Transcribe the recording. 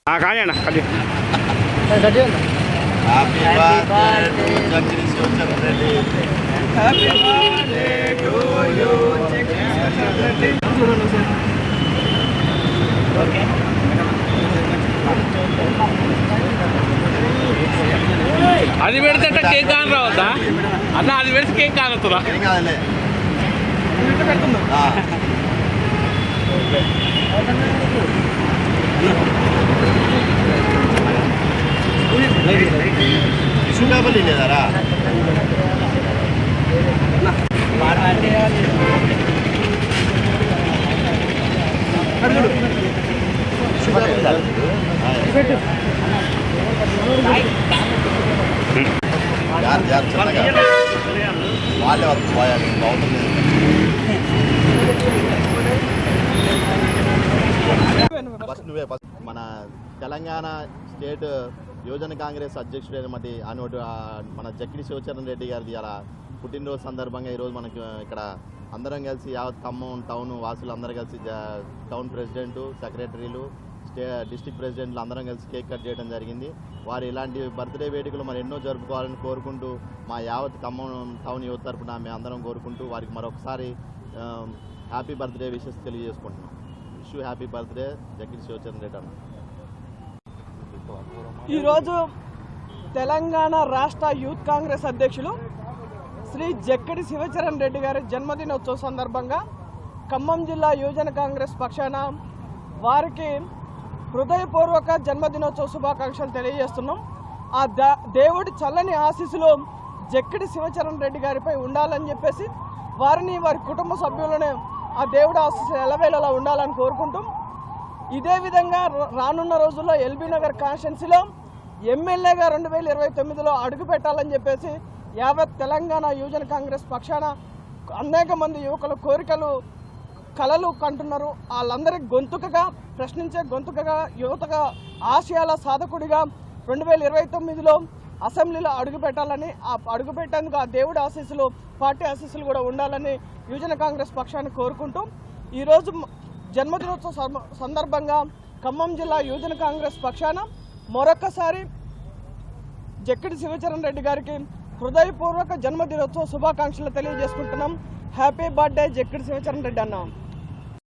కానీ అన్న అది happy birthday Jagadish Shivacharan Reddy. Happy birthday to you Jagadish Shivacharan Reddy. Okay అది పెడితే కేక్ కాని రావద్దా అన్న? అది పెడితే కేక్ కానొస్తుందా? ఏం కాదులే షుగర్ లేదారా? వాళ్ళే పోయాలి బాగుంటుంది. ఫస్ట్ నువ్వే మన తెలంగాణ స్టేట్ యువజన కాంగ్రెస్ అధ్యక్షుడైనటువంటి మన జగదీష్ శివచరణ్ రెడ్డి గారిది అలా పుట్టినరోజు సందర్భంగా ఈరోజు మనకి ఇక్కడ అందరం కలిసి యావత్ ఖమ్మం టౌన్ వాసులు అందరూ కలిసి టౌన్ ప్రెసిడెంటు, సెక్రటరీలు, డిస్ట్రిక్ట్ ప్రెసిడెంట్లు అందరం కలిసి కేక్ కట్ చేయడం జరిగింది. వారు ఇలాంటి బర్త్డే వేడుకలు మరి ఎన్నో జరుపుకోవాలని కోరుకుంటూ మా యావత్ ఖమ్మం టౌన్ యువత తరఫున మేము అందరం కోరుకుంటూ వారికి మరొకసారి హ్యాపీ బర్త్డే విషెస్ తెలియజేసుకుంటున్నాం. Wish you happy birthday Jagadish Shivacharan Reddy అన్న. ఈరోజు తెలంగాణ రాష్ట్ర యూత్ కాంగ్రెస్ అధ్యక్షులు శ్రీ జక్కడి శివచరణ్ రెడ్డి గారి జన్మదినోత్సవ సందర్భంగా ఖమ్మం జిల్లా యువజన కాంగ్రెస్ పక్షాన వారికి హృదయపూర్వక జన్మదినోత్సవ శుభాకాంక్షలు తెలియజేస్తున్నాం. ఆ దేవుడి చల్లని ఆశీస్సులు జక్కడి శివచరణ్ రెడ్డి గారిపై ఉండాలని చెప్పేసి వారిని వారి కుటుంబ సభ్యులనే ఆ దేవుడి ఆశీస్సులు ఎలవేళలా ఉండాలని కోరుకుంటాం. ఇదే విధంగా రానున్న రోజుల్లో ఎల్బీ నగర్ కాన్స్టిట్యున్సీలో ఎమ్మెల్యేగా 2029లో అడుగు పెట్టాలని చెప్పేసి యావత్ తెలంగాణ యువజన కాంగ్రెస్ పక్షాన అనేక మంది యువకుల కోరికలు కలలు కంటున్నారు. వాళ్ళందరికీ గొంతుకగా ప్రశ్నించే గొంతుకగా యువతగా ఆశయాల సాధకుడిగా 2029లో అసెంబ్లీలో అడుగు పెట్టాలని, ఆ అడుగు పెట్టేందుకు ఆ దేవుడి ఆశీస్సులు పార్టీ ఆశీస్సులు కూడా ఉండాలని యువజన కాంగ్రెస్ పక్షాన్ని కోరుకుంటూ ఈరోజు జన్మదినోత్సవ సందర్భంగా ఖమ్మం జిల్లా యువజన కాంగ్రెస్ పక్షాన మరొకసారి జక్కడి శివచరణ్ రెడ్డి గారికి హృదయపూర్వక జన్మదినోత్సవ శుభాకాంక్షలు తెలియజేసుకుంటున్నాం. హ్యాపీ బర్త్డే జక్కడి శివచరణ్ రెడ్డి అన్న.